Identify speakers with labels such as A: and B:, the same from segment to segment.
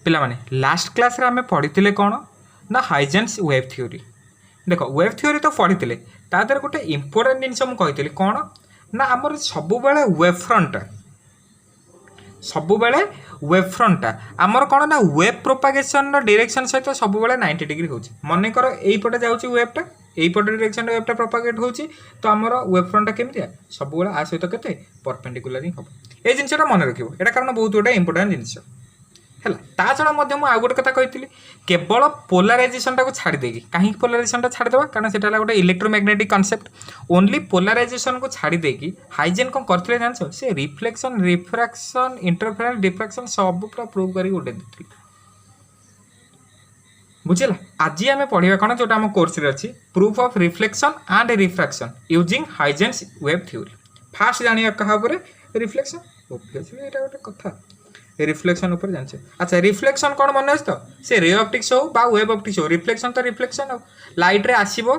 A: पिलामाने last class रे आमे पढ़ी कौन ना हाइजेन्स वेब थ्योरी। देख वेब थ्योरी तो पढ़ी ता देहर गोटे इंपोर्टेंट जिनस मुझे कौन ना आमर सब वेब फ्रंट सबुबले वेब फ्रंटा आमर कौन ना वेब प्रोपागेशन डायरेक्शन सहित सब 90 डिग्री हो मन कर यहीपटे जाऊँगी वेबटा यहीपटे डायरेक्शन वेबटा प्रोपागेट हो तो आमर वेब फ्रंटा केमिया सब आ सहित के परपेंडिकुलर ही हम ये जिनटा मन रखिए यहाँ कारण बहुत गोटे इंपोर्टाट जिनस है ता छड़ा आउ गोटे कथा कही केवल पोलाराइजेशन टाक छाड़ी देगी कहीं पोलाराइजेशन छाड़देवा कारण से गोटे इलेक्ट्रोमैग्नेटिक कॉन्सेप्ट ओनली पोलाराइजेशन को छाड़ी देगी हाइजेन कौन करते जान से रिफ्लेक्शन रिफ्रैक्शन इंटरफेरेंस डिफ्रैक्शन सब पूरा प्रूव कर गोटे देती बुझेगा। आज आम पढ़ा कौन जो आम कोर्स अच्छी proof of reflection and refraction using Huygens web theory fast जानिया क्या रिफ्लेक्शन ओब्वियसली ये गोटे कथा रिफ्लेक्शन ऊपर जाने। अच्छा रिफ्लेक्शन कौन मन अच्छे तो से रे ऑप्टिक्स हो बा वेब ऑप्टिक्स हो रिफ्लेक्शन तो रिफ्लेक्शन हो लाइट रे आसीबो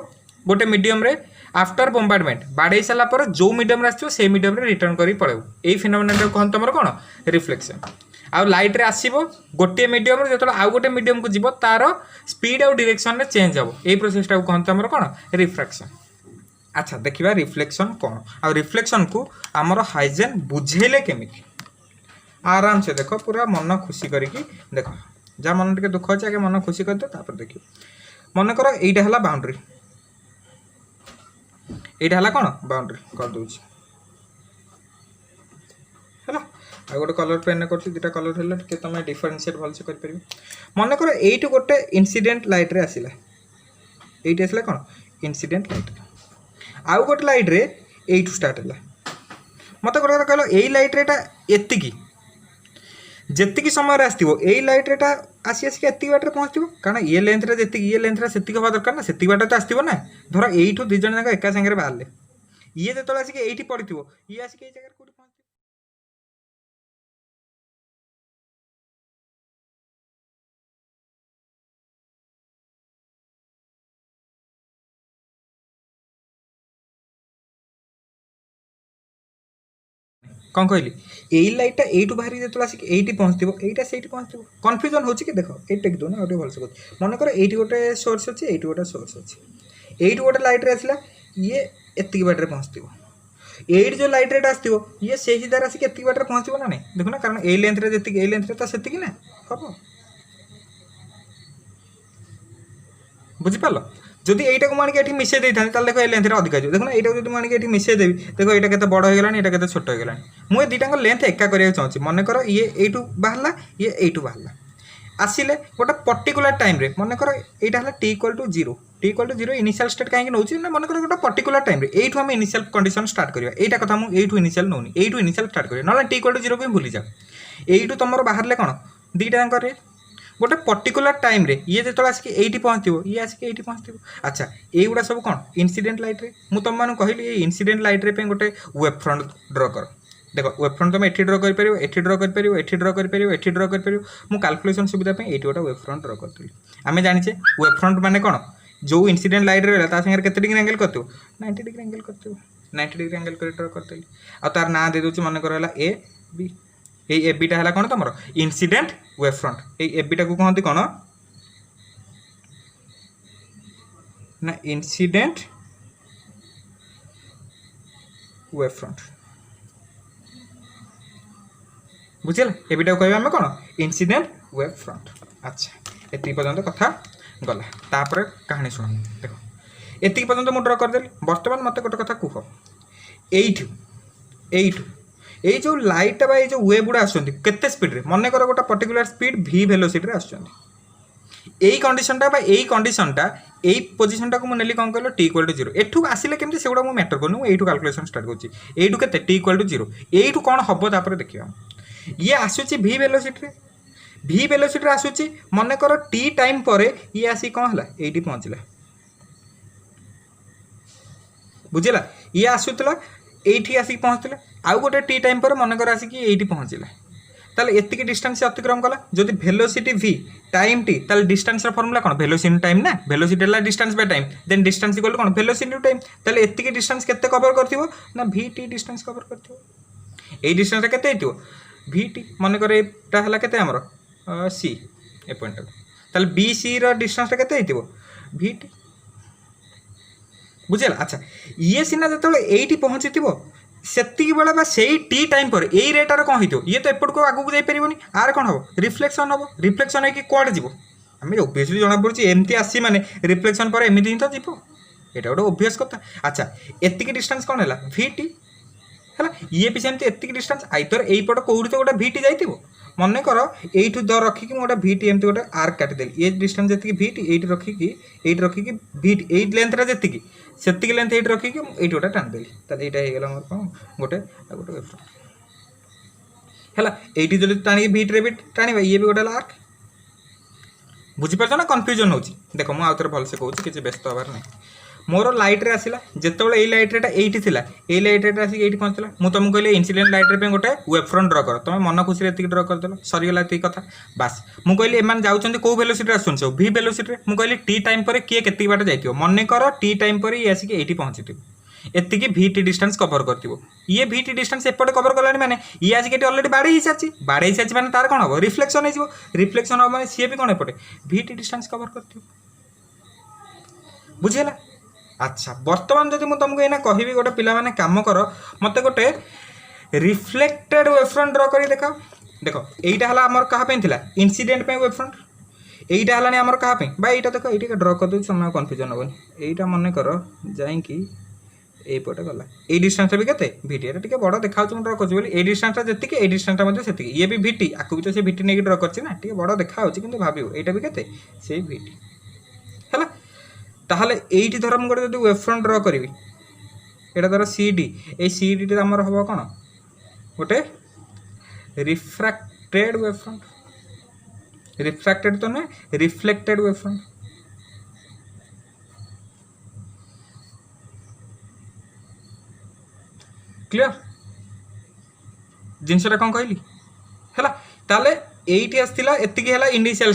A: गोटे मीडियम रे आफ्टर बोम्बार्डमेंट बाड़े सारापर जो मीडियम रे आसो से मीडियम रे रिटर्न करी पड़े यही फिनोमेना कहन तुम कौन रिफ्लेक्शन आउ लाइट रे आसीबो गोटे मीडियम रे जो आउ गोटे मीडियम को जीव तार स्पीड आउ डायरेक्शन रे चेंज हम यही प्रोसेस टाइम कहन तुम कौन रिफ्रैक्शन। अच्छा देखिए रिफ्लेक्शन कौन आउ रिफ्लेक्शन को आमर हाइजेन बुझेले केमिति आराम से देख पूरा मन खुशी करके देख जहाँ मन टे दुख अच्छे आगे मन खुशी कर दे देखिए मन कर यहीटा है बाउंड्री यहीटा है कौन बाउंड्री कर दूची है आ गोटे कलर पेन कर दुटा कलर है तुम डिफरेन्सीएट भलसे कर मन कर यही गोटे इनसीडेंट लाइट रे आसला ये आसला कौन इनसीडेंट लाइट आउ गोटे लाइट रे यू स्टार्ट है मत गोटे कह यही लाइट रेटा एति जेतिकी समय आसो यही लाइट रेटा आसी आसिक एति बाटे पहुँचो कारण ये लेंथ ये लेंथ से हवा दरकार ना से बाटे तो आसो ना धर यू दुई जन जाक एका सागर बाहर ये जो आसिक ये पड़ी ये आसिक जगह कौट पहुँच कौन कहली यही लाइटा यू बाहर जो आसिक ये पहुँचो यहाँ से पहुँचो कन्फ्यूजन हो कि देख ये टेक दो ना गोटे भलसे कह मन कर ये गोटे सोर्स अच्छे ये गोटे सोर्स अच्छे यू गोटे लाइट रे आसला ये एति बाटे पहुँचो ये जो लाइट रेट आसो ये से ही द्वारा आसिक एति बाटे पहुँचो ना नहीं देखो ना कारण ये लेंथ रे जी ये लेंथ रे तो से ना हम बुझीपार जदि यहीटा को मानिक मिसई देता देख ये लेंथ अधिक देखो ना यहाँ जो मानिक मिसई देवी देखो यहाँ के बड़ होगा यहाँ के छोट होगा मुझे दुईटा लेंथ एका करने चाहूँगी मन कर ये यू बाहर ये यू बाहर आसिले गोटे पर्टिकुलर टाइम रे मन कर यहाँ है T equal to zero initial state कहीं नौ ना मन कर गोटे पर्टिकुलर टाइम रे यू आम इनिशियल कंडीशन स्टार्ट करिया एटा कथा मु यू इनिशियल नौनी यू इनिशियल स्टार्ट करिया ना टी इक्वल टू जीरो को भूली जाओ यू तुम बाहर कौन दुईटा कर गोटे पर्टिकुलर टाइम रे ये जो आसिक ये पहुँचो ये आसिक ये पहुँचो। अच्छा युवा सब कौन इनसीडेंट लाइट रे मु तुम मानू कहली ये इनसीडेंट लाइट रे गोटे वेब फ्रंट ड्र कर देख वेब फ्रंट तुम एठी ड्र कर ड्र कर ड्र कर ड्र कर मु कैलकुलेशन सुविधा ये गोटे वेब फ्रंट ड्र करी आम जाने वेब फ्रंट माने कौन जो इनसीडेंट लाइट रहा सागर के डिग्री एंगल कर 90 डिग्री एंगल कर 90 डिग्री एंगल कर ड्र कर आ तार ना दे दूँ मन कर ए बी ये एबिटा है कौन तुम इनसीडेंट वेब फ्रंट ये एबिटा को कहते कौन ना इनसीडेंट वेब फ्रंट बुझे एबिटा को कहवा कौन इनसीडेंट वेब फ्रंट। अच्छा ये पर्यंत कथा गला तापर कहानी शुण देख ये पर्यंत मुझे ड्र करदेली बर्तमान मत गोटे कथा कह यू ये जो लाइट बा ये जो वेव गुड़ा आसते स्पीड रे मन कर गोटे पर्टिकुलर स्पीड v वेलोसिटी रे यही कंडीशनटा यही कंडीशनटा यही पोजिशनटा को मुझे कौन कहल टी इक्वल टू जीरो एठू आसिले केमती से गुड़ा मैटर करूँ मुझे कैलकुलेशन स्टार्ट करूँ के T equal to zero u कौन हम तापर देखिए ये आसूची v वेलोसिटी रे v वेलोसिटी आसूची मन कर टी टाइम पर ये आसी कौन है ये पहुँचला बुझेगा ये आसूला ये आसिक पहुँचला आउ गोटे टी टाइम पर मन कर आसिक ये पहुँचला ताले एतिक डिस्टेंस अतिक्रम कला जदि वेलोसिटी v टाइम t ताले डिस्टेंस फॉर्मूला कौन वेलोसिटी टाइम ना वेलोसिटी है distance by time then distance equal कौन वेलोसिटी टाइम ताले एतिक डिस्टेंस केते कवर करथिबो ना vt डिस्टेंस कवर करथिबो ए डिस्टेंस केते हेतिबो vt मन कर एटा हला केते हमर c ए पॉइंट ताले बी सी रो डिस्टेंस केते हेतिबो VT बुझेला। अच्छा ये सिना जो ये पहुँची सेतिक बेला बा सेई टी टाइम पर यही रेटार कौन हो ये तो एपट को आगू जापरि आर कौन हम रिफ्लेक्शन हम रिफ्लेक्शन होगी कौन जीव आम ओबियसली जना पड़ी एमती आसी माने रिफ्लेक्शन पर एमती ही तो जीव यहाँ गोटे ओबियस कथा। अच्छा एतिक डिस्टेंस कौन है VT है ये भी सेमती एतिक डिस्टेंस आइतर यहीपट कौटी तो गोटे VT जाइए मन कर यू द रखिकी गोटे VT एमती गोटे आर्क काटिदेली ये डिस्टेंस जी VT ये रखिकी VT ये लेंथटा जी से लेंथ ये रखिकी ये गोटे टाणिदेली ताल यहाँ मोर कौन गोटे गोटे वेवफ्रंट है ये जो टाणी VT रे भी टाणी ये भी गोटे आर्क बुझीपार ना कन्फ्यूजन हो देख मुझे आउे भलसे कहूँ किसी व्यस्त हबार ना मोर लाइट्रे आसला जिते ये लाइट्रेटा ये थी ये लाइट्रेटा आसिक ये पहुँचला मुझे तुमको कहली इनसीडेंट लाइट्रे गोटे वेव फ्रंट ड्र कर तुम मन खुशी ये ड्र करदेल सरीगला ये कथा बास मुझे कहली एम जाऊँच कौ वेलोसिटी आसुन सब V वेलोसिटी मुझे कहली टी टाइम पर किए के बाट जाइए मन कर टी टाइम पर ये आसिक ये पहुँची एतिकी VT डिस्टेंस कवर कर ये VT डिस्टेंस एपटे कवर कलानी माने ये आसिक अलरेडी बाड़े ही सारी माने तार कौन हम रिफ्लेक्शन हो रिफ्लेक्शन हम माने सी भी कौन एपटे VT डिस्टेंस कवर कर बुझेगा। अच्छा बर्तमान जब मुझे तुमको यहाँ कहि गोटे पिला माने काम कर मत गोटे रिफ्लेक्टेड वेवफ्रंट ड्र कर देख देख यहीटा है आमर क्या इनसीडेंट वेव फ्रंट यहीटा है आमर क्या यहाँ देख ये ड्र कर दूँ समय कन्फ्यूजन हेनी यहीटा मन कर जाकि यहीपटे गला ये डिस्टेंस भी केते VT टे बड़ देखा ड्र कर डिस्टेंस जी ये डिस्टेंस से ये भी VT आपको भी तो से VT नहीं ड्र कर बड़ देखा कि भाव यहाँ भी केते से VT है ताहले एठी धर मुझे गोटे वेव फ्रंट ड्र करी एटा धर CD ए CD आमर हम कौन गोटे रिफ्रैक्टेड वेव फ्रंट रिफ्रैक्टेड तो नुहे रिफ्लेक्टेड वेव फ्रंट क्लियर जिनसा कौन कहली है ताले एटी आसला एतिकी है इनिशियल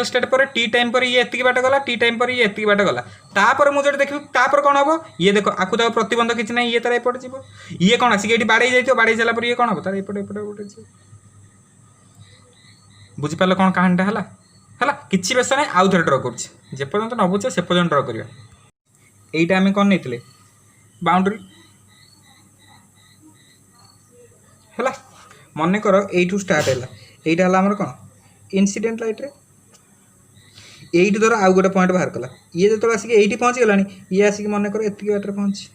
A: स्टेट पर टी टाइम पर ये एतिकी बाट गला टी टाइम पर ये एतिकी बाट गला तापर मुझे देखी तापर कौन हम ये देख आपको तो प्रतिबंध किसी ना ये तार एपटे जीव ये कौन आसिक ये बाड़े जाइए बाड़े सारापर ये कौन हम तार एपटे एपटे गोटे जीव बुझिपार कौन कहानीटा है किसी बेस ना आउ थे ड्र करपर्यंत न बुझे से पर्यंत ड्र करवा यहीटा आम कौन नहीं बाउंड्री है मन कर यू स्टार्ट है यहीटा है आमर कौन इनसीडेंट लाइट्रे यही धर आउ गोटे पॉइंट बाहर कला ये जो आसिक ये पहुँची गलानी ये आसिक मन कर एतिक बाटर पहुँची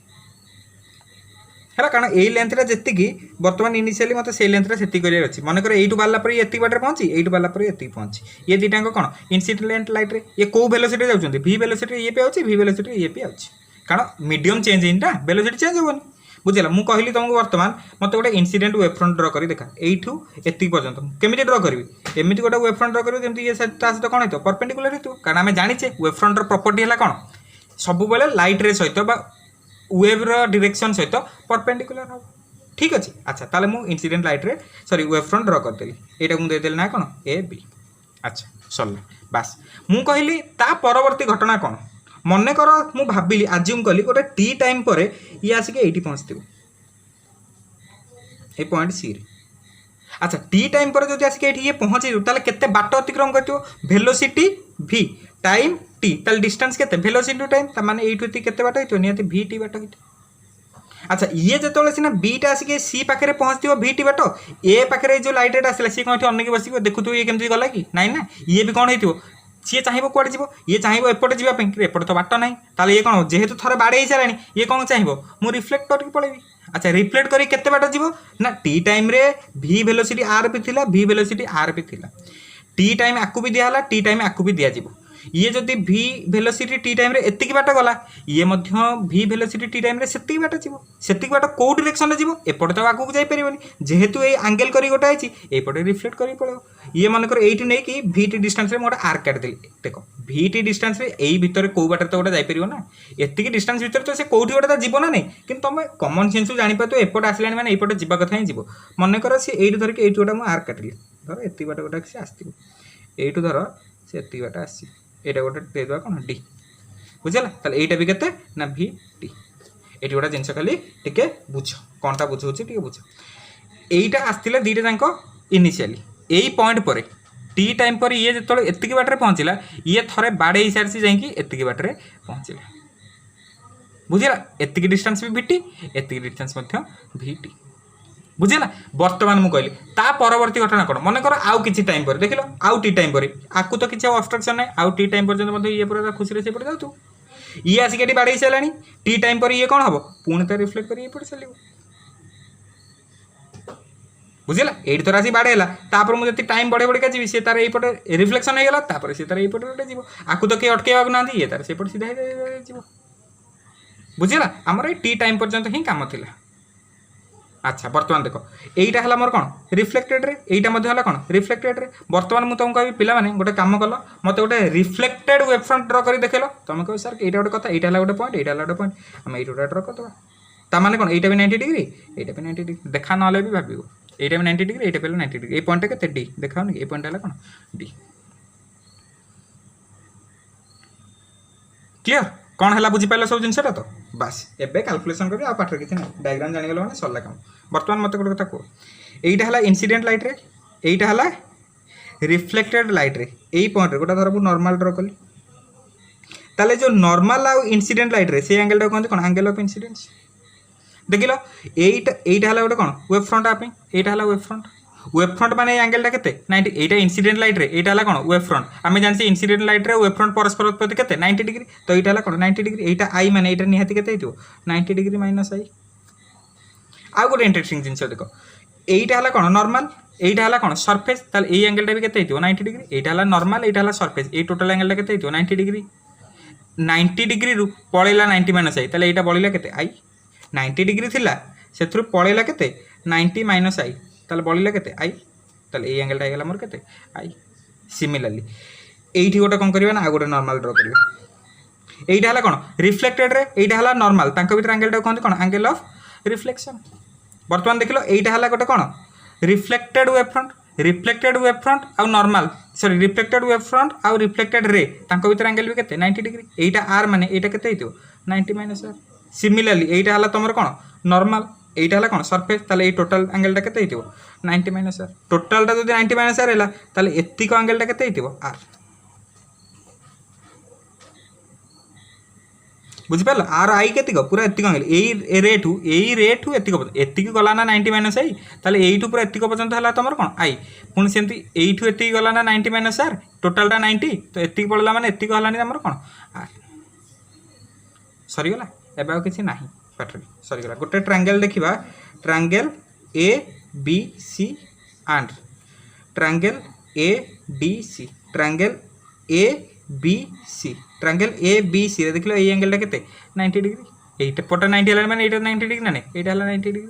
A: है कारण यही लेंथटा जी बर्तमान इनिशियली मत से लेंथटा से अच्छी मन कर यू बाहर पर ये बाटर पहुँची यू बाहर पर ये पहुँची ये दुटाक कौन इनसीडेंट लाइट्रे ये कौ वेलोसिटी जाऊँच V वेलोसिटी ये भी V वेलोसिटी ये भी आउच कारण मीडियम चेंज इनटा वेलोसिटी चेंज होनी बुझेगा मुझे कहली तुमको बर्तमान मत गोटे इनसीडेंट वेव फ्रंट ड्र कर देखा यू एति पर्यंत केमी ड्र करी एमती गोटे वेव फ्रंट ड्र करी ये सहित कौन हो परपेंडिकुलर हो कारण आम जाचे वेव फ्रंट प्रॉपर्टी है कौन सब बेले लाइट रे सहित वेव डायरेक्शन सहित परपेंडिकुलर हम ठीक अच्छे। अच्छा ताले मु इनसीडेंट लाइट रे सॉरी वेव फ्रंट ड्र करदेली यहाँ मुझे देदेली ना कौन AB। अच्छा सरला बास मु कहली ता परवर्ती घटना कौन मन कर मु भाविली आज्यूम कली गोटे टी टाइम पर ये आसिक ये पहुँचती ये पॉइंट सी रे। अच्छा टी टाइम पर जो आसिक ये पहुँचे ताले केते बाट अतिक्रम करथिबो वेलोसिटी V टाइम T ताले डिस्टेंस केते वेलोसिटी टू टाइम माने एठु केते बाट होइतो नियति VT बाट होइतो। अच्छा ये जो सीना बीटा आसिक सी पाखे पहुँचती VT बाट ए पाखे जो लाइट आसला सी कौन अनेक बस देखु ये केमती गला कि नाई ना ये भी कौन हो सी चाहिए कौड़े जीव ये चाहिए एपटे जावाई एपटे तो बाट ना ताले ये कौन जेहेतु थोड़े बाड़े ही सारा ये कौन चाहिए मु रिफ्लेक्ट करके पड़ेबी। अच्छा रिफ्लेक्ट करी केते बाट जीव ना टी टाइम रे V वेलोसिटी R भी थिला V वेलोसिटी R भी थिला टी टाइम आकु भी दिया टी टाइम आकु भी दिया जीव ये जदि V वेलोसिटी टी टाइम रे एतिकी बाट गला ये मध्य V वेलोसिटी टी टाइम रे सेतिकी बाट जीव सेतिकी बाट को डायरेक्शन रे जीव एपटे तो आगु जाई परिबनी जेहेतु ए एंगल करी गोटा आइची एपटे रिफ्लेक्ट करी पड़ो ये मन कर एठी नै कि VT डिस्टेंस रे मोटा आर्क काट देली देखो VT डिस्टेंस रे एई भितर को बाटर तो गोटा जाई परिबो ना एतिकी डिस्टेंस भितर तो से कोठी गोटा जीव ना नै किंतु तुम कॉमन सेंस जानि पातो एपटे आसलानी माने एपटे जीवा कथा ही जीव मन कर से एठी धर के एठी गोटा म आर्क काटली धर एति बाट गोटा से आस्तिबो एठु धर से एति बाट आसी एटा गोटे देदेवा कौन D बुझेगा ताले एटा भी केते ना VT ये गोटे जिनस खाली टे बुझ कौनटा बुझे टे बुझ यहीटा आसला दुईटा जाक इनिशियली यही पॉइंट पर टी टाइम पर ये जो एतिक बाटर पहुँचला ये थरे बाड़े सारी जाइए एतिक बाटर पहुँचला बुझेगा एतिक डिस्टेंस भी भिटी एतिक डिस्टेंस भिटी बुझेगा बर्तमान मुझे कहली ता परवर्ती घटना कौन मन कर आउ किसी टाइम पर देख लो आउ टी टाइम पर आपको तो किसी ऑब्स्ट्रक्शन ना आउ टी टाइम पर्यंत ये पूरा खुशी से पड़े जाऊ ये आसिक बाड़े सारा टी टाइम पर ये कौन हम पुणी तो रिफ्लेक्ट कर पड़े चलो बुझेगा ये तो राशि बाड़ेला तापर मुझे टाइम बढ़े बढ़िका जी सी तार यपटे रिफ्लेक्शन हो गला सी तार यपटे जीव आपको तो किए अटकेवाक ना ये तार से सीधा जीव बुझेगा आमर टी टाइम पर्यंत ही काम थिला अच्छा बर्तमान देख यहीटा है मोर कौन रिफ्लेक्टेड रे यहीटा कौन रिफ्लेक्टेड रे बर्तमान मुझे तुमको कह पिला माने गोटे काम कल मत गोटे रिफ्लेक्टेड वेव फ्रंट ड्र कर देखेल तुम कह सर यहाँ गोटे कथा यहाँ गोटे पॉइंट यहाँ गोटे पॉइंट आम ये ड्र करदे ताने कौन यहाँ भी 90 डिग्री यहाँ भी 90 डिग्री देखा ना भी भाव यहाँ भी 90 डिग्री यहाँ पे 90 डिग्री ये पॉइंट के डी देखा ये पॉइंट है कौन डी क्लियर कौन है बुझीपाल सब जिनसा तो बास एबे कैलकुलेशन करी पाठर किसी ना डायग्राम जानीगल मैंने सरला काम बर्तमान मत गोटे कथा कह यहीटा है इनसीडेंट लाइट रे यहीटा है रिफ्लेक्टेड लाइट रे यही पॉइंट रे गोटा धर मु नॉर्मल ड्र कली ताले जो नॉर्मल आउ इनसीडेंट लाइट रे से एंगल कहते कौन एंगल ऑफ इनसीडेंस देख लो यहीटा है गोटे कौन वेव फ्रंट आप यहीटा है वेव फ्रंट माने एंगलटा केते 90 एटा इनसीडेंट लाइट रे एटा हला कोन वेव फ्रंट आमे जानछि incident light ray wave front परस्पर प्रति केते 90 डिग्री तो एटा हला कोन 90 डिग्री एटा आई माने एटा निहाती केते हितो 90 डिग्री माइनस आई आ गोटे इंटरेस्टिंग जिंस देखो एटा हला कोन नॉर्मल एटा हला कोन सरफेस ताले ए एंगलटा भी केते हितो 90 डिग्री एटा हला नॉर्मल एटा हला सरफेस ए टोटल एंगलटा केते हितो 90 डिग्री 90 डिग्री रु पळेला 90 माइनस आई ताले एटा बळिला केते आई 90 डिग्री थिला सेथरु पळेला केते 90 माइनस आई ताले बळिला केते आई ताले ए एंगलटा हेगला मोर केते आई सिमिलरली एठी गोटे कोन करबा ना आ गोटे नॉर्मल ड्रा करबा एटा हला कोन रिफ्लेक्टेड रे एटा हला नॉर्मल तांको भीतर एंगलटा कोन कोन एंगल ऑफ रिफ्लेक्शन वर्तमान देखलो एटा हला गोटे कोन रिफ्लेक्टेड वेव फ्रंट आ normal sorry reflected wave front आ रिफ्लेक्टेड रे तांको भीतर एंगल भी केते 90 डिग्री एटा आर माने एटा केते हितो 90 माइनस आर सिमिलरली एटा हला तमर कोन नॉर्मल एटा हला कोन सरफेस ताले ए टोटल एंगलटा केते हितो 90 माइनस आर टोटलटा जदि 90 माइनस आर हैला ताले एत्तिक एंगलटा केते हितो आर बुझि पाल आर आई केतिक पूरा एत्तिक एंगल ए रेटू एत्तिक गला ना 90 माइनस आई ताले एइटू पूरा एत्तिक पर्यंत हला तमर कोन आई पुणी सेमती एइटू एत्तिक गला ना 90 माइनस आर टोटलटा 90 तो एत्तिक पड़ला माने एत्तिक हलानी तमर कोन आर सरी गला एबे आ किछि नाही पाठरी सरी गला गोटे ट्रायंगल देखिबा triangle A B C and triangle A D C triangle A B C triangle A B C रे देखलो ए एंगलटा केते 90 डिग्री एटा पटा 90 हला माने एटा 90 डिग्री ना एटा हला 90 डिग्री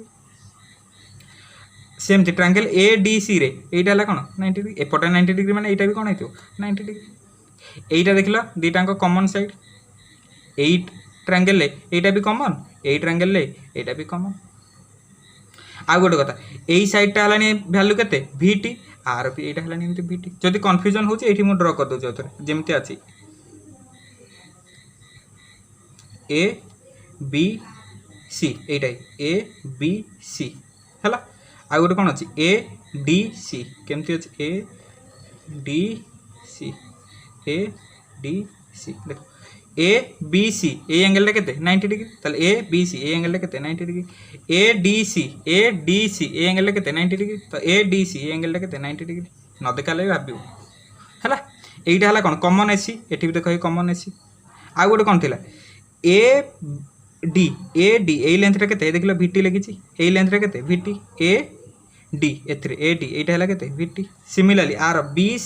A: सेम थी ट्रायंगल ए डी सी रे एटा हला कोन 90 डिग्री ए पटा 90 डिग्री माने एटा भी कोन हेतो 90 डिग्री एटा देखलो दीटांको कॉमन साइड 8 ट्रायंगल ले एटा भी कॉमन ए ट्रायंगल ले एटा भी कॉमन आ गोटे कथा एई साइडटा हलानी वैल्यू केते VT आर पी एटा हलानी एमती VT जदि कंफ्यूजन होची एठी मु ड्रा कर दो जतरे जेमती अछि ए बी सी एटा ए बी सी हला आ गोटे कोन अछि ए डी सी केमती अछि ए डी सी देखो ए बी सी ए एंगल केते 90 डिग्री ताले ए बी सी ए एंगल केते 90 degree A D C A angle केते 90 डिग्री तो ए डी सी ए एंगल केते 90 डिग्री न देखाले भाबियो हला एइटा हला कोन कॉमन एसी एठी भी देखो ए कॉमन एसी आ गोटे कोन थिला ए डी ए लेंथ रे केते देखलो VT लगिची ए लेंथ रे केते VT ए डी एथरे ए डी एटा हला केते VT similarly R B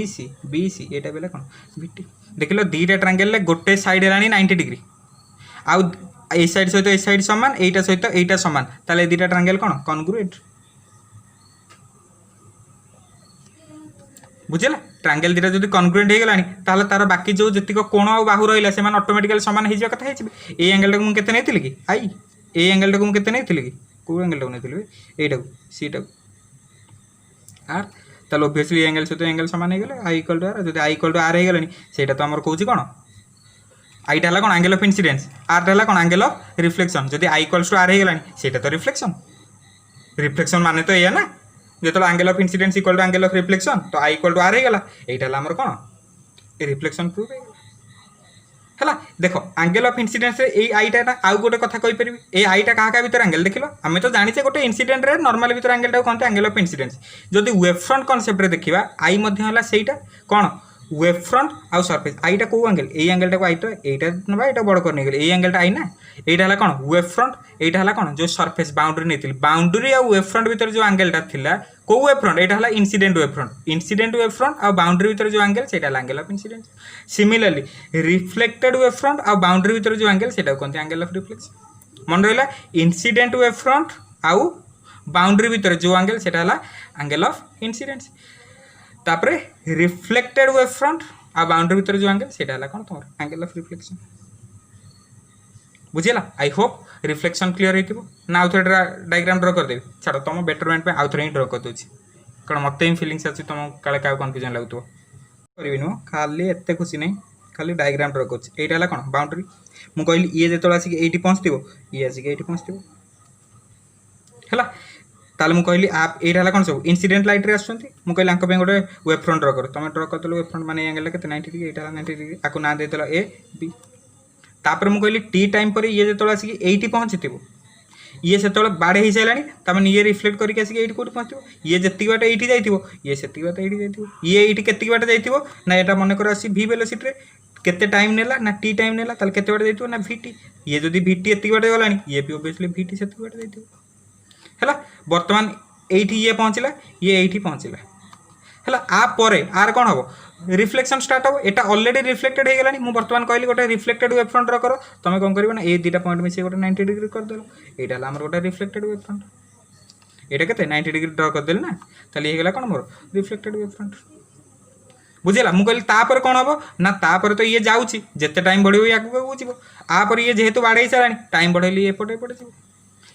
A: C एटा बेला कोन VT देख लो दीटा ट्रायंगल गोटे साइड है 90 डिग्री आउ ए साइड सहित ए साइड सामान एटा सहित एटा सामान ताले दीटा ट्रायंगल कोन कॉन्ग्रुएंट बुझला ट्रायंगल दीटा जदी कॉन्ग्रुएंट हे गलानी ताले तार बाकी जो जतिक कोण आ बाहु रहिला से मान ऑटोमेटिकली समान हे जिया कथा हेछि ए एंगल को केते नेथिले कि आई ए एंगल को केते नेथिले कि को एंगल को नेथिले एटा सी टा आर ताले ऑब्वियसली एंगल सहित एंगल समान हे गेले आई इक्वल टू आर जदी आई इक्वल टू आर हे गेलानी सेटा तो हमर कहूची कोन आईटा हला कोन एंगल ऑफ इंसिडेंस आर हला कोन एंगल ऑफ रिफ्लेक्शन जदी आई इक्वल्स टू आर हे गेलानी सेटा तो रिफ्लेक्शन माने तो या ना जो angle of incidence equal to angle of reflection तो आई इक्वल टू आर हो गला एटा हमर कोन रिफ्लेक्शन प्रूफ है देख एंगल ऑफ इंसिडेंस ए आईटा आउ गोटे कथा कहि परिबी ए आईटा कहा का भीतर एंगल देखिलो आमे तो जानिचे गोटे इंसिडेंट रे नॉर्मल भीतर एंगल टा कहते एंगल ऑफ इंसिडेंस जदि वेव फ्रंट कांसेप्ट रे देखिबा आई मध्ये हला सेटा कोन वेव फ्रंट आउ सरफेस आईटा को एंगल ए एंगल टा को आईटा एटा नबा एटा बड़ कर नेगल ए एंगल टा आई ना एटा हला कोन वेव फ्रंट एटा हला कोन जो सरफेस बाउंड्री नेतिल बाउंड्री आ वेव फ्रंट भीतर जो एंगल टा थिला को वेव फ्रंट एटा हला इंसिडेंट वेव फ्रंट आ बाउंड्री भीतर जो एंगल सेटा angle of incidence similarly reflected wave front आ बाउंड्री भीतर जो एंगल सेटा कोन एंगल ऑफ रिफ्लेक्शन मन रहला इंसिडेंट वेव फ्रंट आउ बाउंड्री भीतर जो एंगल सेटा हला एंगल ऑफ इंसिडेंस तापरे रिफ्लेक्टेड वेव फ्रंट आ बाउंड्री भीतर जो एंगल सेटा हला कोन तमर एंगल ऑफ रिफ्लेक्शन बुझिला आई होप रिफ्लेक्शन क्लियर होइतिबो ना आउथरे डायग्राम ड्रा कर देबी छाड़ तुम बेटरमेंट पे आउथरे ही ड्रा कर दोछि कारण मते ही फीलिंग्स अछि तुम काले का कंफ्यूजन लागतो करबी नो खाली एते खुशी नै खाली डायग्राम ड्रा करछि एटा हला कोन बाउंड्री मु कहली ये जेतोला आसी 80 पहुंचतिबो ये आसी 80 पहुंचतिबो हला ताले मु कहली आप एटा हला कोन सब इंसिडेंट लाइट रे आछंती मु कहली अंक पे गोटे वेव फ्रंट ड्रा कर तुम ड्रा करतलो वेव फ्रंट माने एंगल केते 90 डिग्री एटा 90 डिग्री आको ना देतलो ए बी तापर मु कहली टी टाइम पर ये जेतोला आसी 80 पहुंचतिबो ये सेतोला बाडे ही सालानी तमे ये रिफ्लेक्ट करके आसी 80 कोट पहुंचतिबो ये जत्ती बाटे 80 जाइतिबो ये सेत्ती बाटे 80 जाइतिबो ये 80 केत्ती बाटे जाइतिबो ना एटा मने कर आसी v वेलोसिटी रे केते टाइम नेला ना टी टाइम नेला ताल केते बाटे जाइतिबो ना vt ये जदी vt एत्ती बाटे गलानी ये भी ऑब्वियसली vt सेत्ती बाटे जाइतिबो हला वर्तमान 80 ये पहुंचला ये 80 पहुंचला हला आ परे आर कोन हबो रिफ्लेक्शन स्टार्ट हो एटा ऑलरेडी रिफ्लेक्टेड हे गेलानी मु वर्तमान कहली गोटे रिफ्लेक्टेड वेव फ्रंट रा करो तमे कोन करबो ना ए दीटा पॉइंट मिसे गोटे 90 डिग्री कर देलो एटा ला हमर गोटे रिफ्लेक्टेड वेव फ्रंट एटा केते 90 डिग्री ड्रा कर देल ना तले हे गेला कोन मोर रिफ्लेक्टेड वेव फ्रंट बुझिला मु कहली तापर कोन हबो ना तापर तो ये जाउची जते टाइम बढ़ियो याकू बुझिबो आ पर ये जेहेतु बाडे सारानी टाइम बढ़ेली एपटे जिवो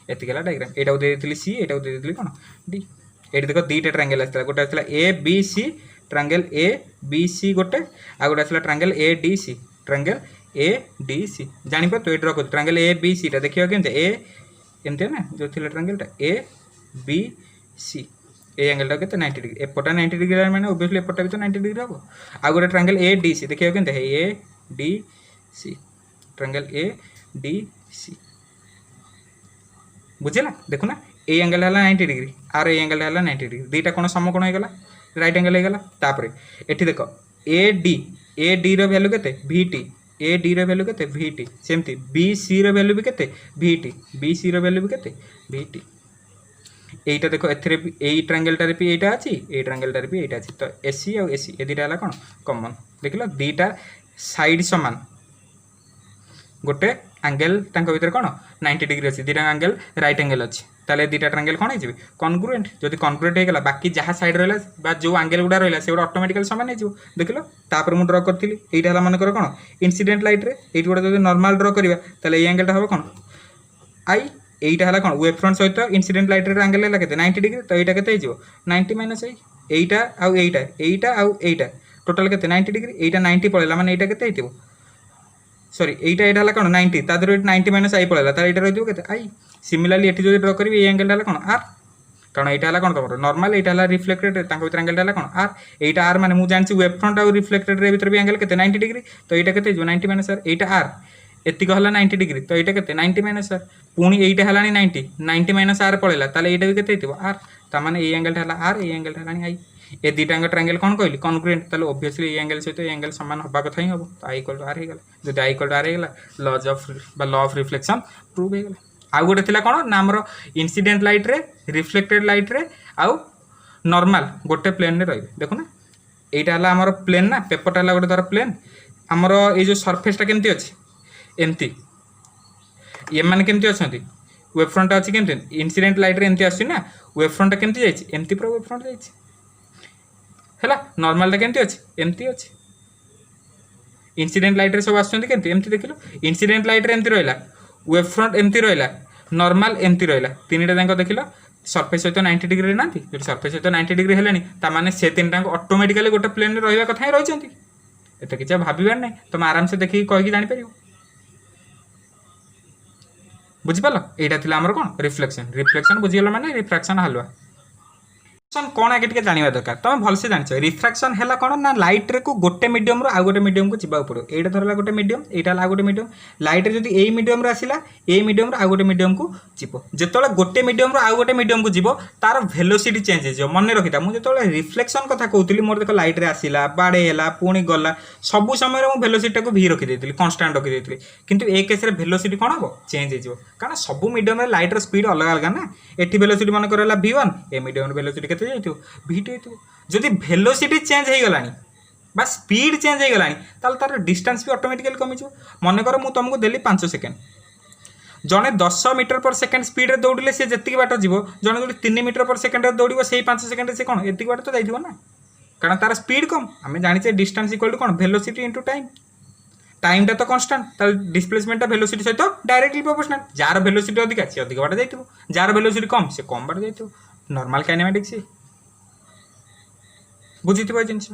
A: एति गेला डायग्राम एटा दे देतली सी एटा दे देतली कोन डी एटी देखो दीटा ट्रायंगल आस्ता गोटे आस्ता A B C triangle A B C गोटे आ गोटे आस्ता triangle A D C triangle A D C जानि पर तो एट रखो ट्रायंगल ए बी सी ता देखियो केनते ए केनते ना जो थिला ट्रायंगल ता ए बी सी ए एंगल ता केते 90 डिग्री एपटा 90 डिग्री माने ऑब्वियसली एपटा भी तो 90 डिग्री हबो आ गोटे ट्रायंगल ए डी सी देखियो केनते A D C triangle A D C बुझिला देखो ना ए एंगल हला 90 डिग्री आर ए एंगल हला 90 डिग्री दीटा कोन समकोण हो गेला राइट एंगल हो गेला तापरे एठी देखो ए डी रो वैल्यू केते vt ए डी रो वैल्यू केते vt सेमती बी सी रो वैल्यू भी केते vt बी सी रो वैल्यू भी केते vt एटा देखो एथरे ए ट्रायंगल टारे भी एटा अछि ए ट्रायंगल टारे भी एटा अछि तो एसी और एसी ए दीटा हला कोन कॉमन देखिलो दीटा साइड समान गोटे एंगल तांको भीतर कोन 90 डिग्री अछि दीटा एंगल राइट एंगल अछि ताले दीटा ट्रायंगल कोन हिजिबे कॉन्ग्रुएंट जदि कॉन्ग्रुएंट हे गेला बाकी जहा साइड रहला बा जो एंगल गुडा रहला से ऑटोमेटिकली समान हे जिवो देखिलो तापर मु ड्रा करथिली एटा हला मन कर कोन इंसिडेंट लाइट रे एटी गोटे जदि नॉर्मल ड्रा करिवा ताले ए एंगल टा हबो कोन आई एटा हला कोन वेव फ्रंट सहित इंसिडेंट लाइट रे एंगल हला केते 90 डिग्री तो एटा केते हे जिवो 90 माइनस एटा आउ एटा टोटल केते 90 डिग्री एटा 90 पळेला माने एटा केते हेतिबो सॉरी एटा हला कोन 90 ता दर 90 माइनस आई पळेला ता एटा रहिदिबो केते आई सिमिलरली एठी जो ड्रा करबी ए एंगल हला कोन आर कारण एटा हला कोन तमरो नॉर्मल एटा हला रिफ्लेक्टेड तांको भीतर एंगल हला कोन आर एटा आर माने मु जानछि वेव फ्रंट और रिफ्लेक्टेड रे भीतर भी एंगल केते 90 डिग्री तो एटा केते जो 90 माइनस आर एटा आर एति कहला 90 डिग्री तो एटा केते 90 माइनस आर पुनी एटा हलानी 90 माइनस आर पळेला ताले एटा भी केते हेतिबो आर ता माने ए एंगल हला आर ए एंगल हलानी आई ए दीटांग ट्रायंगल कोन कहली कॉन्ग्रुएंट ताले ऑब्वियसली ए एंगल सहित ए एंगल समान होबा कथा ही हबो तो आई इक्वल टू आर हे गेला जदि आई इक्वल टू आर हे गेला लॉ ऑफ रिफ्लेक्शन प्रूव हे गेला आउ गोटे थिला कोन ना हमर incident light ray reflected light रे आउ नॉर्मल गोटे प्लेन रे रहबे देखो ना एटा हला हमर प्लेन ना पेपर हला गोटे धर प्लेन हमर ए जो सरफेस टा केमती अछि एमती ये माने केमती अछंती वेव फ्रंट अछि केमती इंसिडेंट लाइट रे एमती आछि ना वेव फ्रंट केमती जाइछि एमती प्रो वेव फ्रंट जाइछि हला नॉर्मल टा केमती अछि एमती अछि इंसिडेंट लाइट रे सब आछंती केमती एमती देखिलो इंसिडेंट लाइट रे एमती रहला वेव फ्रंट एमती रहला नॉर्मल एमती रहला तीनटा जांको देखिलो सरफेस सहित 90 डिग्री रे नांती जो सरफेस सहित 90 डिग्री हेलानी ता माने से तीनटा ऑटोमेटिकली गोटे प्लेन रे रहबा कथा ही रहिचंती एते किछ भाबिबार नै तुम आराम से देखि कहि जानि परियो बुझि पालो एटा थिला हमर कोन रिफ्लेक्शन बुझियला माने रिफ्रैक्शन हलवा कौन आगे टे जानवा दरकार तुम भलसे जान रिफ्राक्शन है कौन ना लाइट रे को गोटे मीडियम रो आ गोटे मीडियम को जीवा पड़ो एटा धरला गोटे मीडियम एटा आ गोटे मीडियम लाइट रे जदी ए मीडियम रे आसिला ए मीडियम रो आ गोटे मीडियम को जीवो जेतोले गोटे मीडियम रो आ गोटे मीडियम को जीवो तार वेलोसिटी चेंज हो मन रखिता मु जेतोले रिफ्लेक्शन कथा कहूतली मोर देखो लाइट रे आसिला बाडे हैला पुणी गला सब समय रे मु वेलोसिटी को भी रखि देतिली कांस्टेंट रखि देतिली किंतु ए केस रे वेलोसिटी कोन हो चेंज हो जिवो कारण सब मीडियम रे लाइट रो स्पीड अलग अलग ना एठी वेलोसिटी मन करला v1 ए मीडियम रे वेलोसिटी केते जाइतो v2 जदि वेलोसिटी चेंज हो गलानी बा स्पीड चेंज हो गलानी ताल तार डिस्टेंस भी ऑटोमेटिकली कमी जो मन कर मु तुमको देली 5 सेकेंड जड़े 10 मीटर पर सेकेंड स्पीड रे दौड़ले से जति बाट जीवो जड़े जो 3 मीटर पर सेकेंड रे दौड़िबो से 5 सेकेंड से कोन एति बाट तो जाइथिबो ना कारण तार स्पीड कम आमे जानिचे डिस्टेंस इक्वल टू कोन वेलोसिटी इनटू टाइम टाइम टा तो कांस्टेंट ताल डिस्प्लेसमेंट टा वेलोसिटी सहित डायरेक्टली प्रोपोर्शनल जार वेलोसिटी अधिक से अधिक बाट जाइथिबो जार वेलोसिटी कम से कम बाट जाइथिबो नॉर्मल काइनेमेटिक्स बुझीथिबो जिंस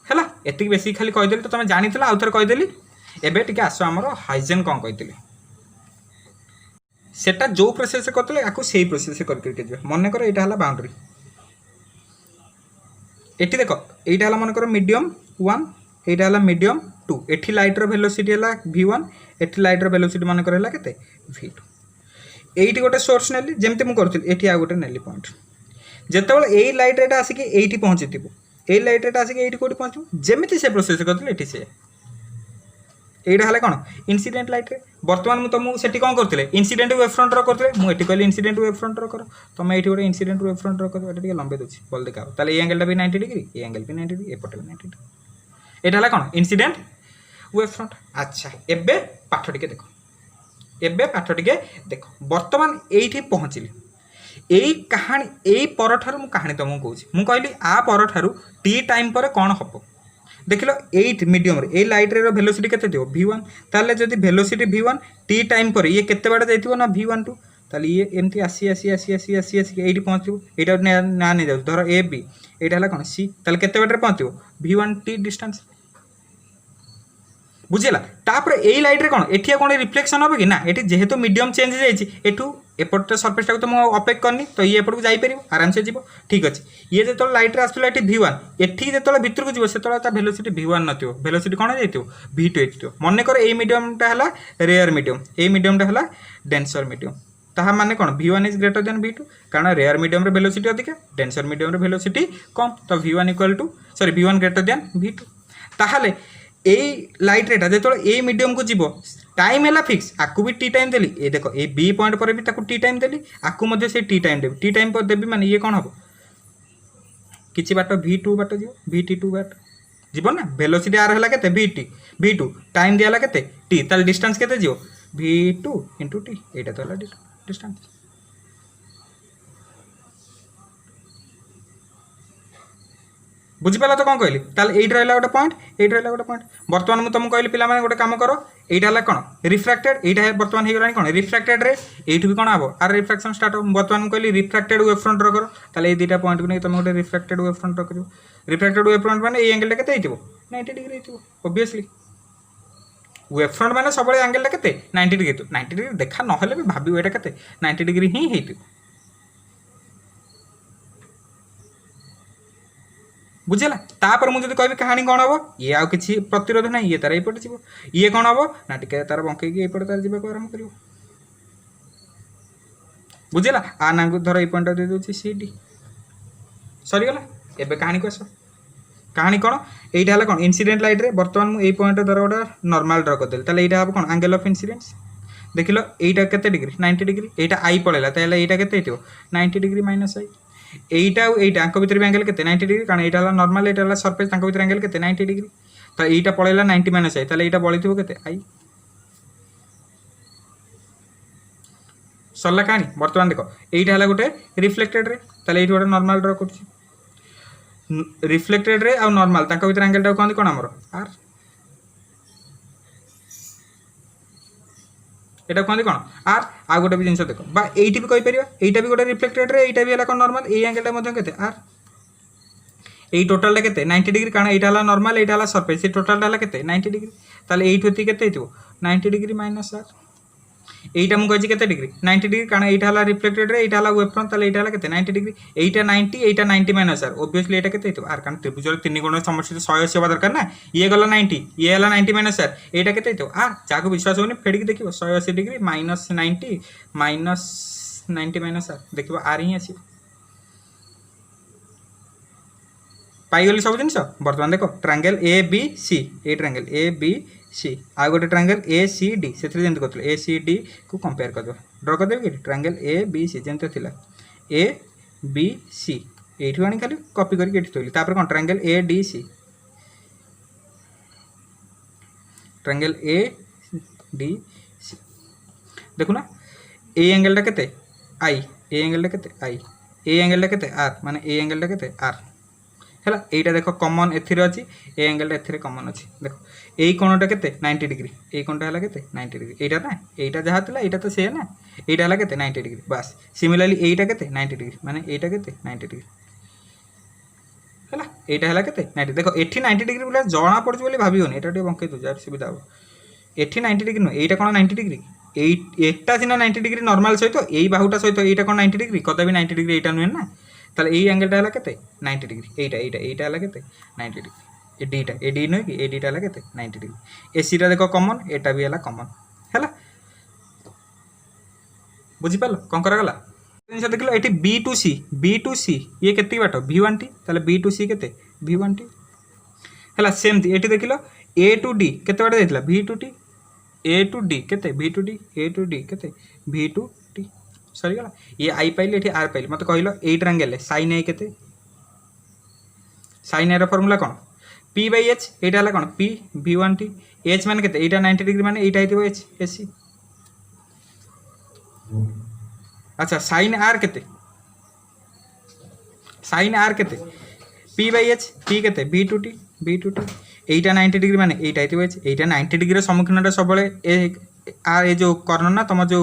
A: हैला एति बेसी खाली कहि देली तो तमे जानितला आउथर कहि देली एबे टिके आसो हमरो हाइजेन कोन कहितली सेटा जो प्रोसेस करतले आकु सेही प्रोसेस करके जे मन कर एटा हला बाउंड्री एठी देखो एटा हला मन कर मीडियम 1 एटा हला मीडियम 2 एठी लाइट रो वेलोसिटी हला v1 एठी लाइट रो वेलोसिटी मन कर हला केते v2 एठी गोटे सोर्स नेली जेमते मु करथि एठी आ गोटे नेली पॉइंट जेतेबेले एई लाइट रेटा आसी कि एठी पहुंचितिबो ए लाइट रेट आसिक ये कौटी पहुँचू जमी से प्रोसेस करते से यहाँ है कौन इनसीडेंट लाइट रे बर्तमान मुझे तुमको से कौन करते इनसीडेंट वेव फ्रंट करते मुझे कहली इनसीडेंट वेव फ्रंट कर तुम ये गोटे इनसीडेंट वेव फ्रंट कर लंबे दूसरी भल देखा ताले एंगल भी 90 डिग्री ये एंगल भी 90 डिग्री एपटे भी 90 डिग्री यहाँ है कौन इनसीडेंट वेव फ्रंट अच्छा एबे पाठ टिके देखो एबे पाठ टिके देखो बर्तमान ये पहुँचली यही कहानी यही परठार मु कहानी तुमको कहूँ मु कहली आ परठार टी टाइम पर कौन हम देख लो 8 मीडियम रे ए लाइट रे वेलोसिटी केते दियो v1 ताले जदी वेलोसिटी v1 टी टाइम पर ये केते बाटा जाइतिबो ना v1 टू ताले ये एमती आसी आसी आसी आसी आसी आसी एठी पहुंचबो एटा ना नै जाउ धर ए बी एटा हला कोन सी ताले केते बाटा पहुंचबो v1 टी डिस्टेंस बुझेला तापर एई लाइट रे कोन एठिया कोन रिफ्लेक्शन होबे कि ना एठी जेहेतु मीडियम चेंज जाइछि एठू एपट सरफेस टाको तो मु अपेक करनी तो ये एपट को जाई परिबो आराम से जीवो ठीक अछि ये जेतो लाइट रे आसुला एठी v1 एठी जेतो भीतर को जीवो सेतो ता वेलोसिटी v1 नथियो वेलोसिटी कोन जाइतियो v2 एथियो मन्ने कर ए मीडियम ता हला रेयर मीडियम ए मीडियम ता हला डेंसर मीडियम ताहा माने कोन v1 is greater than v2 कारण रेयर मीडियम रे वेलोसिटी अधिक डेंसर मीडियम रे वेलोसिटी कम तो v1 equal to sorry v1 greater than v2 ताहाले ए लाइट रेटा जो ए मीडियम को जीवो टाइम है फिक्स आकु भी टी टाइम देली ये देखो ए बी पॉइंट पर भी ताकू टी टाइम देली आकु मध्य से टी टाइम देबी टी टाइम पर देबी माने ये कौन हम किछि बाट v2 बाट जीवो vt2 बाट जीवो ना वेलोसिटी आर हला केते v2 टाइम दियाला केते t ताल डिस्टेंस केते जीवो v2 * t एटा तो हला डिस्टेंस बुझीपाला तो कौन कहली ताले एट रहा गोटे पॉइंट एट रहा गोटे पॉइंट बर्तमान मुझे तुमको कहली पिला गोटे काम कर यहाँ है कौन रिफ्रैक्टेड यहाँ बर्तमान हो गला कौन रिफ्रैक्टेड रे एठू भी कौन हम आर रिफ्रैक्शन स्टार्ट हो बर्तमान कहली रिफ्रैक्टेड वेव फ्रंट कर ताले ये दुटा पॉइंट को नहीं तुम गोटे रिफ्रैक्टेड वेव फ्रंट रख रिफ्रैक्टेड वेव फ्रंट माने एंगल केते होइतिबो 90 डिग्री होइतिबो ऑब्वियसली वेव फ्रंट माने सबले एंगल केते 90 डिग्री तो 90 डिग्री देखा न हेले भी भाबियो एटा केते 90 डिग्री ही होइतिबो बुझेला तापर मुझे जब कह कहानी कौन हम ये आउ किसी प्रतिरोध ना ये तार एपटे जीव ये कौन हम ना टिके तार बंकई एपटे तार जीवा आरंभ कर बुझेला आ ना धर ये पॉइंट दे दूसरी सी डी सरीगला एबे कहानी को आस कहानी कौन यहाँ है कौन इनसीडेंट लाइट रे बर्तमान मुझे पॉइंट धर गोटे नॉर्मल ड्र करदेली ताले यहाँ कौन एंगल ऑफ इनसीडेंस देख लो यहाँ केते डिग्री 90 डिग्री यहाँ आई पड़ेगा ताले यहाँ केते 90 डिग्री माइनस आई एटा एटा भीतर भी एंगल केते 90 डिग्री कारण एटा नॉर्मल एटा सरफेस तांको भीतर एंगल केते 90 डिग्री तो एटा पळेला 90 माइनस आई ताले एटा बळिथिबो केते आई सरला कहानी वर्तमान देखो एटा हला गोटे रिफ्लेक्टेड रे ताले एटा गोटे नॉर्मल ड्रा करछि रिफ्लेक्टेड रे आ नॉर्मल तांको भीतर एंगल टा कोन हमर आर एटा कहते कौन आर आ गोटे भी जिन देख बा एटी भी कहीपर यहाँ भी गोटे रिफ्लेक्टेड रे यहाँ भी है कौन नॉर्मल ये एंगल के आर ये टोटाल के 90 डिग्री कारण यहाँ है नॉर्मल यहाँ है सरफेस ये टोटाल है के 90 डिग्री ताले ये के 90 डिग्री माइनस आर এইটা ମୁଁ କହିଛି କେତେ ଡିଗ୍ରୀ 90 ଡିଗ୍ରୀ, କାରଣ এইଟା ହେଲା ରିଫ୍ଲେକ୍ଟେଡ୍, এইଟା ହେଲା ୱେଭ୍ ଫ୍ରଣ୍ଟ, ତାହେଲେ এইଟା ହେଲା କେତେ 90 ଡିଗ୍ରୀ, এইଟା 90, এইଟା 90 ମାଇନସ୍ ଆର୍, ଓବିୟସଲି এইଟା କେତେ ହେଇଥିବ ଆର୍, କାରଣ ତ୍ରିଭୁଜର 3 କୋଣର ସମଷ୍ଟି 180 ହେବା ଦରକାର ନା, ଇଏ ଗଲା 90, ଇଏ ହେଲା 90 ମାଇନସ୍ ଆର୍, এইଟା କେତେ ହେଇଥିବ ଆର୍, ଯାହାକୁ ବିଶ୍ୱାସ ହେଉନି ଫେଡ଼ିକି ଦେଖିବ 180 degree minus 90 minus 90 minus R, ଦେଖିବ ଆର୍ ହିଁ ଆସିବ। पाइगली सब जिन बर्तमान देख ट्रायंगल ए बी सी, ए ट्रायंगल ए बी सी, आ गोटे ट्रायंगल ए सी डी, से जमी कर ए सी डी को कंपेयर करदे, ड्र करदे कि ट्रायंगल ए बी सी जमी था ए बी सी, ये आनी खाली कॉपी करके थोड़ी, कौन triangle A D C, triangle A D C देखुना ए एंगल के आई, ए एंगल के आई, ए एंगल के आर, माने ए एंगल के आर है, यहीटा देख कमन एथि अच्छी, ए एंगलटा एथि कमन अच्छी, देख यही कोणटा के 90 डिग्री, यही कोणटा है के 90 डिग्री, यहाँ ना यहाँ जहाँ था यहाँ तो सी ना, यहाँ है के 90 डिग्री बास, सिमिलरली यहीटा के 90 डिग्री, माने यहाँ के 90 डिग्री है, यहाँ है के 90, देख ये 90 डिग्री बोले जना पड़े बोले भावन, यहाँ बंकई दूँ जार सुविधा हम, ये 90 डिग्री नुह, यहाँ कौन 90 डिग्री, एटा सीना 90 डिग्री नॉर्मल सहित यही बाहुटा सहित यहाँ कौन 90 डिग्री, कदा भी 90 डिग्री यहाँ नुहे ना, ताले यही एंगलटा है के 90 डिग्री, यहाँ है के 90 डिग्री, ए डीटा ए डी नुहे कि ए डीटा है के 90 डिग्री, ए सीटा देख कमन, एटा भी है कमन है, बुझीपार कौन करागला जिन देख लो ये बी टू सी ये के बाट V1T, ताले बी टू सी के V1T है, सेमती ये देख लो ए टू डी के बाट जाता V2T, ए टू डी के V2D, ए टू डी के V2T सरीगला, ये आई पाइल ये आर पाइल, मत कहल ये ट्रायंगल साइन ए के, साइन ए फर्मूला कौन P बाई एच, यहाँ है कौन P V1T, एच मान के 90 डिग्री माने यहाँ एच ए सी, अच्छा साइन आर के, साइन आर के P बाई एच, P के V2T, यहाँ 90 डिग्री माने यहाँ एच, यहाँ 90 डिग्री सम्मुखीन सब आर ये जो कर्नर ना तुम जो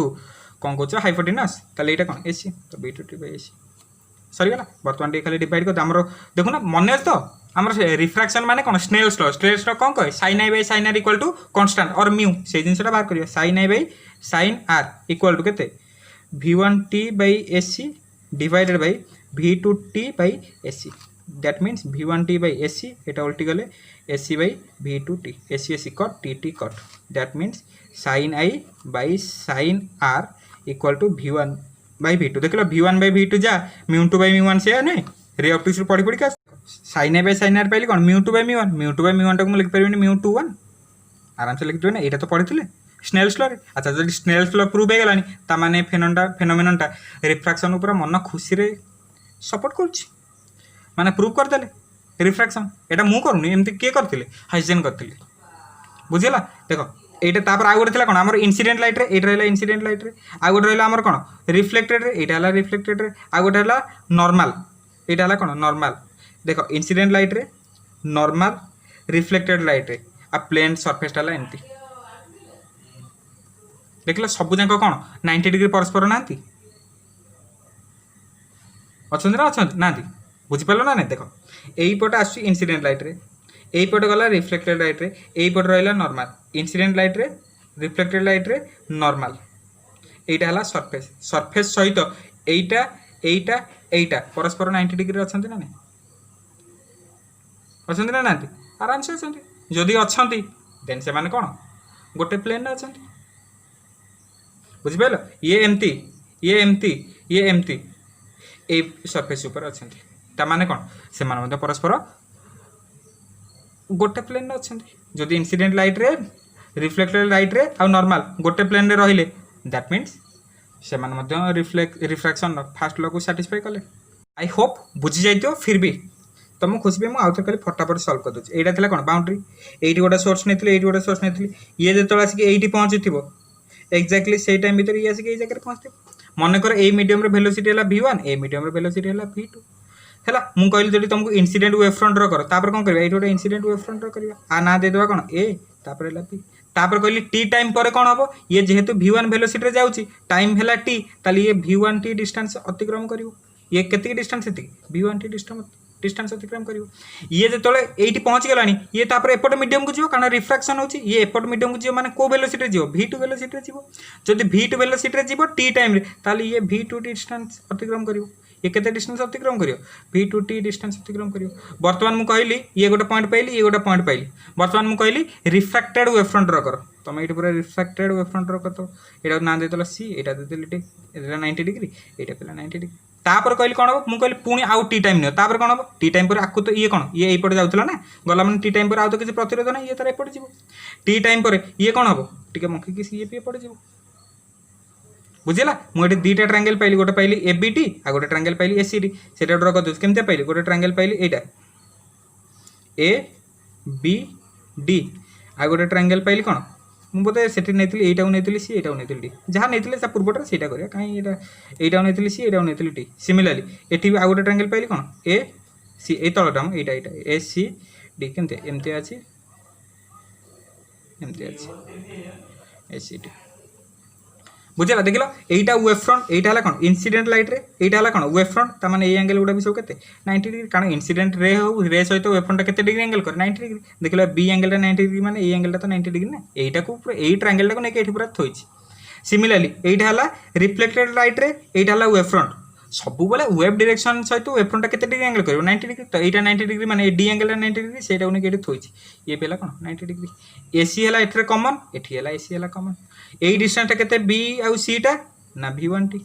A: कौन कौच हाइपोटेनस, ताले यहाँ कौन एसी, तो V2T बाई एसी सरीगला, बर्तमान खाली डिवाइड कर आमर देखो ना मन तो आमर रिफ्रैक्शन माने कौन स्नेल्स लॉ कौन कहे sine i by sine r equal to constant और म्यू, से जिनसा बाहर करिया sine i by sine r equal to के V1T by AC divided by V2T by AC, that means V1T by AC यहाँ उल्टी गले AC by V2T, AC AC cut T cut, that means sine i by sine r equal to V1 by V2, देख लो V1 by V2 जा μ2 by μ1 से नुहे रे optics पढ़ी पढ़ी sine A by sine R पाइली कौन μ2 बाई μ1, μ2 बाई μ1 टाक लिखिपारे μ21 आराम से लिखिदेवे ना, यहाँ तो पढ़ी स्नेल्स लॉ रे, अच्छा जब स्नेल्स लॉ प्रूव हो गलानी तामाने फेनोमेननटा रिफ्रैक्शन ऊपर मन खुशी रे सपोर्ट करुच्ची, माने प्रूव करदेले रिफ्रैक्शन, एटा मु करूनी एमती किए करथिले हाइजेन करथिले, बुझिला देखो এইটা তারপর আর গোটে লা কোন আমার ইনসিডেন্ট লাইট রে, এইটা হলা ইনসিডেন্ট লাইট রে, আর গোটে হলা আমার কোন রিফ্লেক্টেড রে, এইটা হলা রিফ্লেক্টেড রে, আর গোটে হলা নরমাল, এইটা হলা কোন নরমাল, দেখো ইনসিডেন্ট লাইট রে নরমাল রিফ্লেক্টেড লাইট রে আর প্লেন सरफेसटा হলা এমতি, देखल सबू जाक कौन 90 डिग्री परस्पर ना अच्छा ना अच्छा ना बुझीपार ना नहीं, देख यहीपटे आस इनसीडेंट लाइट रे, यहीपटे गला रिफ्लेक्टेड लाइट रे, यहीपटे रहा normal, incident light ray reflected light रे नॉर्मल, एटा हला सरफेस, सरफेस सहित एटा एटा एटा परस्पर 90 डिग्री अच्छा ना नहीं अच्छा ना ना आराम से अच्छा, जदि अच्छा देन से माने कौन गोटे प्लेन अच्छा, बुझिपार ये एमती ये एमती ये एमती ए सरफेस ऊपर अच्छा, ताने कौन से माने परस्पर गोटे प्लेन अच्छा, जदि incident light ray reflected light ray आ नॉर्मल गोटे प्लेन रे रहिले दैट मीन्स से माने रिफ्रैक्शन फास्ट लॉ को सैटिस्फाई कले। आई होप बुझी जाइयो, फिर भी तुम खुशी मुझे आउ थे खाली फटाफट सल्व कर दूसरी, यहाँ कौन बाउंड्री ये गोटे सोर्स नहीं, ये गोटे सोर्स नहीं, ये जो आसिक ये पहुँची थी एक्जाक्टली से टाइम भर ये आसिक जगह पहुँचते, मनकर ए मीडियम वेलोसिटी है V1, ए मीडियम वेलोसिटी है V2 है, मुझे कहली जब तुमको इनसीडेंट वेव फ्रंट कर तापर कौन करवा, ये गोटे इनसीडेंट वेव फ्रंट कर आ ना देदेवा कौन ए तापर है P, तापर कहली टी टाइम पर कौन हम ये जेहेतु V1 वेलोसिटी जाऊँगी टाइम है टी, ताली ये V1T डिस्टेंस अतिक्रम कर, ये केतिक डिस्टेंस ये V1T डिस्टेंस डिस्टेंस अतिक्रम करियो ये जेतले एठी पहुंच गेलानी ये तापर एपट मीडियम को जिवो कारण रिफ्रैक्शन होची ये एपट मीडियम को जिवो माने को वेलोसिटी जिवो v2 वेलोसिटी रे जिवो जदि v2 वेलोसिटी रे जिवो t टाइम रे ताले ये v2 डिस्टेंस अतिक्रम करियो ये केते डिस्टेंस अतिक्रम करियो v2t डिस्टेंस अतिक्रम करियो वर्तमान मु कहली ये गोटे पॉइंट पाइली ये गोटे पॉइंट पाइली वर्तमान मु कहली रिफ्रैक्टेड वेव फ्रंट रो करो तुम ये पूरा रिफ्रैक्टेड वेव फ्रंट रो कतो एटा ना देतला c एटा देतली t एटा 90 डिग्री एटा पेला 90 डिग्री तापर कहली कौन हम मुझे पुणी आउ टी टाइम नियो तापर कौन हम टी टाइम पर आकु तो ये कौन ये एपटे जाउतला ना गला माने टी टाइम पर आउ तो किसी प्रतिरोध ना ये तार एपटे जीवो टी टाइम पर ये कौन हम टिके मखि कि ये एपटे जीवो बुझिला मुझे दुईटा ट्रायंगल पाइली गोटे पाइली एबीटी आ गोटे ट्रायंगल पाइली एसीडी सेटा ड्रा कर दउछ केमते पाइली गोटे triangle पाइली Etah A B D आ गोटे ट्रायंगल पाइली कौन मु बोधे सेठी नेतिली एटा नेतिली सी एटा नेतिली डी जहाँ नेतिले सा पूर्वटा सेटा करिया काई एटा नेतिली सी एटा नेतिली डी सिमिलरली एठी आ गोटे ट्रायंगल पाइली कोन ए सी ए तळटा हम एटा ए सी डी केमते एमते अछि ए सी डी बुझला देखिलो एटा वेव फ्रंट एटा हला कोन इंसिडेंट लाइट रे एटा हला कोन वेव फ्रंट ता माने ए एंगल गुडा भी सब केते 90 डिग्री कारण इंसिडेंट रे हो रे सहित वेव फ्रंट केते डिग्री एंगल कर 90 डिग्री देखिलो बी एंगल 90 डिग्री माने ए एंगल तो 90 डिग्री ना एटा को पूरा ए ट्रायंगल को ने एठी पूरा थोइछि सिमिलरली एटा हला रिफ्लेक्टेड लाइट रे एटा हला वेव फ्रंट सब बेले वेव डायरेक्शन सहित वेव फ्रंट केते डिग्री एंगल करियो 90 डिग्री तो एटा 90 डिग्री माने डी एंगल 90 डिग्री सेटा उनी केठी थोइछि ये पेला कोन 90 डिग्री एसी हला एठरे कॉमन एठी हला एसी हला कॉमन ए डिस्टेंस केते बी आउ सी टा ना v1t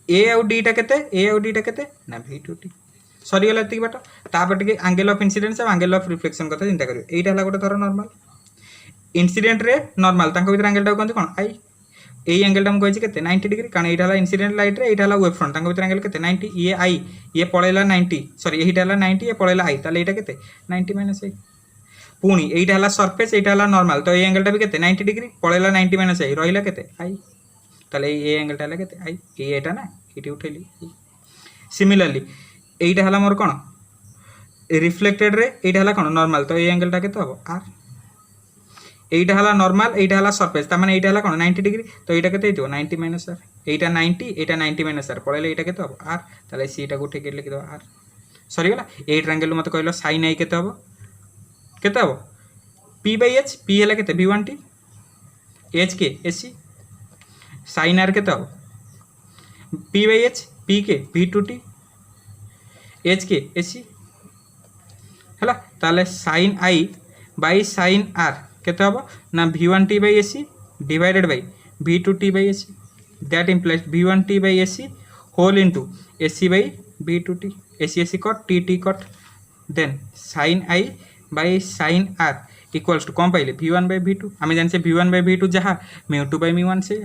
A: ए आउ डी टा केते ए आउ डी टा केते ना v2t सरी गला एतिक बाटा तापर टिके एंगल ऑफ इंसिडेंस और एंगल ऑफ रिफ्लेक्शन कथा चिंता करियो एटा हला गोटे थर नॉर्मल इंसिडेंट रे नॉर्मल तांको भीतर एंगल टा कोन कोन आई ए एंगल टा हम कहछि केते 90 डिग्री कारण एटा हला इंसिडेंट लाइट रे एटा हला वेव फ्रंट तांको भीतर एंगल केते 90 ये आई ये पळेला 90 सॉरी एटा हला 90 ये पळेला आई ताले एटा केते 90 माइनस आई पुणी एटा हला सरफेस एटा हला नॉर्मल तो ए एंगल टा भी केते 90 डिग्री पळेला 90 माइनस आई रहिला केते आई ताले ए एंगल टा हला केते आई ए एटा ना एटी उठेली सिमिलरली एटा हला मोर कोन रिफ्लेक्टेड रे एटा हला कोन नॉर्मल तो ए एंगल टा केते हो आर एटा हला नॉर्मल एटा हला सरफेस ता माने एटा हला कोन 90 डिग्री तो एटा केते हितो 90 minus are Etah 90 Etah 90 minus are पळेले एटा केते हो आर ताले सी टा को ठेके लिखि दो आर सरी गला ए ट्रायंगल मते कहलो sin आई केते हो केते हो p बाय h p हला केते v1t h के ac sin r केते हो p बाय h p के v2t h के ac हला ताले sin i by sin r केते हो ना v1t by ac divided by v2t by ac that implies v1t by ac whole into ac by v2t ac ac cut t cut then sin i by sin r equals to कौन पाइले v1 bye v2 आम जान v1 bye v2 जहाँ μ2 bye μ1 से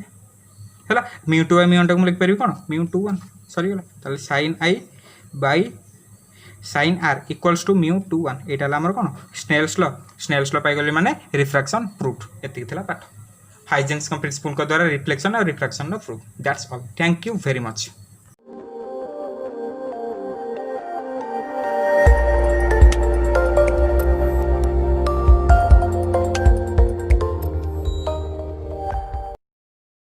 A: है μ2 bye μ1 टाक लिखिपारि कौन μ21 सरी गला ताले sin i by sin r equals to μ21 एटा हला हमर कोन स्नेल्स लॉ पाई गले माने रिफ्रैक्शन प्रूफ एतिक थिला पाठ हाइजेंस प्रिंसिपल को द्वारा रिफ्लेक्शन और refraction no proof that's all thank you very much.